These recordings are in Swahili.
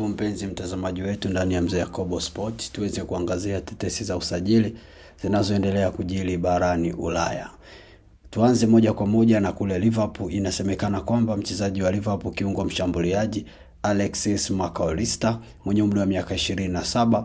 Mpenzi mtazamaji wetu ndani ya Mzee Yakobo Sport, tuweze kuangazia tetesi za usajili zinazoendelea kujili barani Ulaya. Tuanze moja kwa moja na kule Liverpool. Inasemekana kwamba mchezaji wa Liverpool kiungo mshambuliaji Alexis Mac Allister mwenye umri wa miaka 27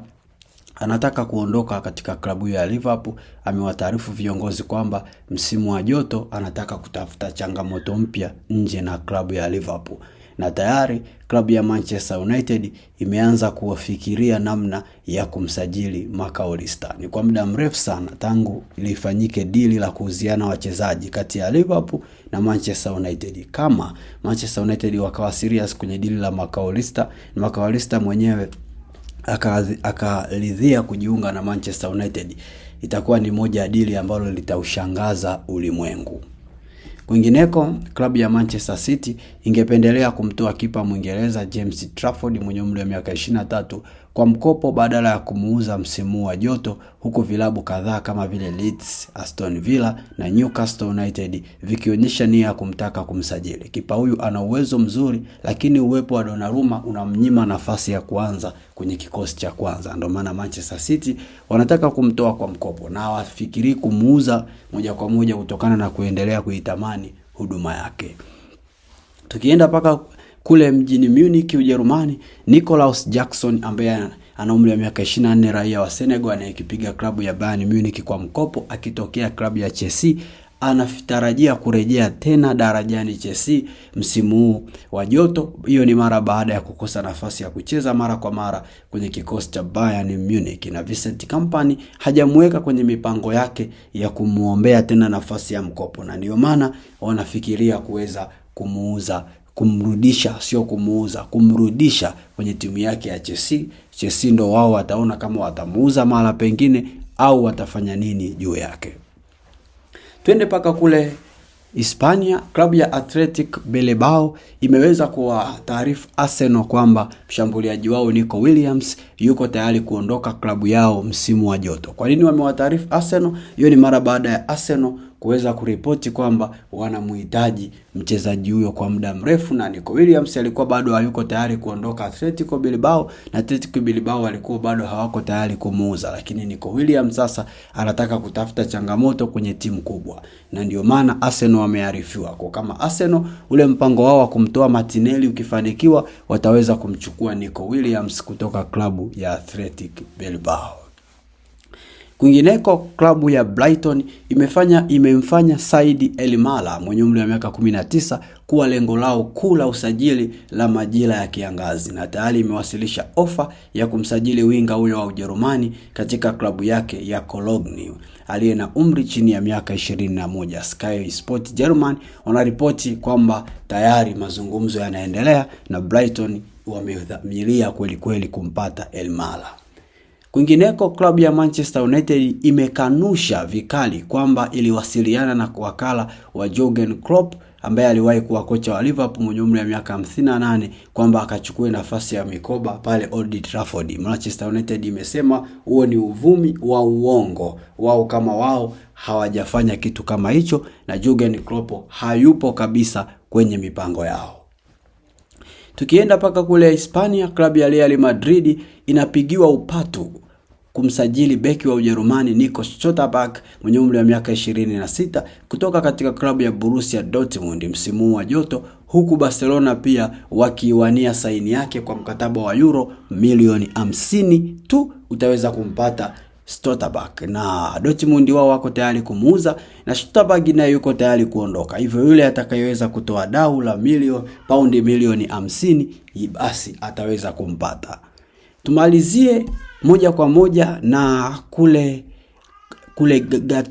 anataka kuondoka katika klabu ya Liverpool. Amewataarifu viongozi kwamba msimu wa joto anataka kutafuta changamoto mpya nje na klabu ya Liverpool. Na tayari klabu ya Manchester United imeanza kuwafikiria namna ya kumsajili Mac Allister. Ni kwa muda mrefu sana tangu ilifanyike dili la kuuziana wachezaji kati ya Liverpool na Manchester United. Kama Manchester United wakawa serious kwenye dili la Mac Allister, na Mac Allister mwenyewe akaridhia kujiunga na Manchester United, itakuwa ni moja ya dili ambalo litaushangaza ulimwengu. Kwingineko, klabu ya Manchester City ingependelea kumtoa kipa Mwingereza James Trafford mwenye umri wa miaka 23 kwa mkopo badala ya kumuuza msimu wa joto, huku vilabu kadhaa kama vile Leeds, Aston Villa na Newcastle United vikionyesha nia ya kumtaka kumsajili. Kipa huyu ana uwezo mzuri, lakini uwepo wa Donnarumma unamnyima nafasi ya kuanza kwenye kikosi cha kwanza. Ndio maana Manchester City wanataka kumtoa kwa mkopo na hawafikiri kumuuza moja kwa moja kutokana na kuendelea kuitamani huduma yake. Tukienda paka kule mjini Munich, Ujerumani, Nicolas Jackson ambaye ana umri wa miaka 24, raia wa Senegal anayekipiga klabu ya Bayern Munich kwa mkopo akitokea klabu ya Chelsea, anatarajia kurejea tena darajani Chelsea msimu huu wa joto. Hiyo ni mara baada ya kukosa nafasi ya kucheza mara kwa mara kwenye kikosi cha Bayern Munich, na Vincent Kompany hajamweka kwenye mipango yake ya kumuombea tena nafasi ya mkopo, na ndio maana wanafikiria kuweza kumuuza, kumrudisha kwenye timu yake ya Chelsea. Chelsea ndo wao wataona kama watamuuza mara pengine au watafanya nini juu yake. Twende paka kule Hispania. Klabu ya Athletic Bilbao imeweza kuwataarifu Arsenal kwamba mshambuliaji wao Nico Williams yuko tayari kuondoka klabu yao msimu wa joto. Kwa nini wamewataarifu Arsenal? Hiyo ni mara baada ya Arsenal kuweza kuripoti kwamba wanamhitaji mchezaji huyo kwa muda mrefu, na Nico Williams alikuwa bado hayuko tayari kuondoka Atletico Bilbao, na Atletico Bilbao walikuwa bado hawako tayari kumuuza. Lakini Nico Williams sasa anataka kutafuta changamoto kwenye timu kubwa, na ndio maana Arsenal wamearifiwa kwa kama Arsenal ule mpango wao wa kumtoa Martinelli ukifanikiwa, wataweza kumchukua Nico Williams kutoka klabu ya Athletic Bilbao. Kwingineko, klabu ya Brighton imemfanya Said Elmala mwenye umri wa miaka 19 kuwa lengo lao kuu la usajili la majira ya kiangazi, na tayari imewasilisha ofa ya kumsajili winga huyo wa Ujerumani katika klabu yake ya Cologne aliye na umri chini ya miaka 21. Sky Sport German wanaripoti kwamba tayari mazungumzo yanaendelea na Brighton wamedhamiria kweli kumpata Elmala. Kwingineko, klabu ya Manchester United imekanusha vikali kwamba iliwasiliana na wakala wa Jurgen Klopp ambaye aliwahi kuwa kocha wa Liverpool mwenye umri wa miaka 58 kwamba akachukue nafasi ya mikoba pale Old Trafford. Manchester United imesema huo ni uvumi wa uongo. Wao kama wao hawajafanya kitu kama hicho, na Jurgen Klopp hayupo kabisa kwenye mipango yao. Tukienda paka kule Hispania, klabu ya Real Madrid inapigiwa upatu kumsajili beki wa Ujerumani Nico Schlotterbeck mwenye umri wa miaka 26 kutoka katika klabu ya Borussia Dortmund msimu wa joto, huku Barcelona pia wakiwania saini yake kwa mkataba wa euro milioni 50 tu utaweza kumpata Schlotterbeck, na Dortmund wao wako tayari kumuuza, na Schlotterbeck naye yuko tayari kuondoka. Hivyo yule atakayeweza kutoa dau la paundi milioni 50 basi ataweza kumpata. Tumalizie moja kwa moja na kule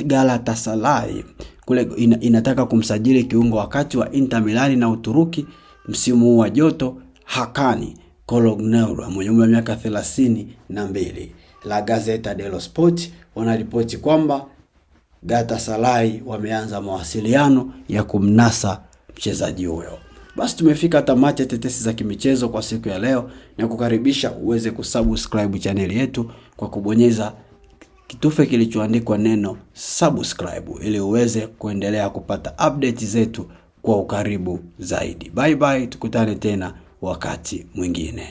Galatasaray. Kule inataka kumsajili kiungo wakati wa Inter Milan na Uturuki msimu wa joto Hakan Çalhanoğlu mwenye umri wa miaka 32. La Gazzetta dello Sport wanaripoti kwamba Galatasaray wameanza mawasiliano ya kumnasa mchezaji huyo. Basi tumefika tamati ya tetesi za kimichezo kwa siku ya leo, na kukaribisha uweze kusubscribe channel yetu kwa kubonyeza kitufe kilichoandikwa neno subscribe ili uweze kuendelea kupata update zetu kwa ukaribu zaidi. Bye bye, tukutane tena wakati mwingine.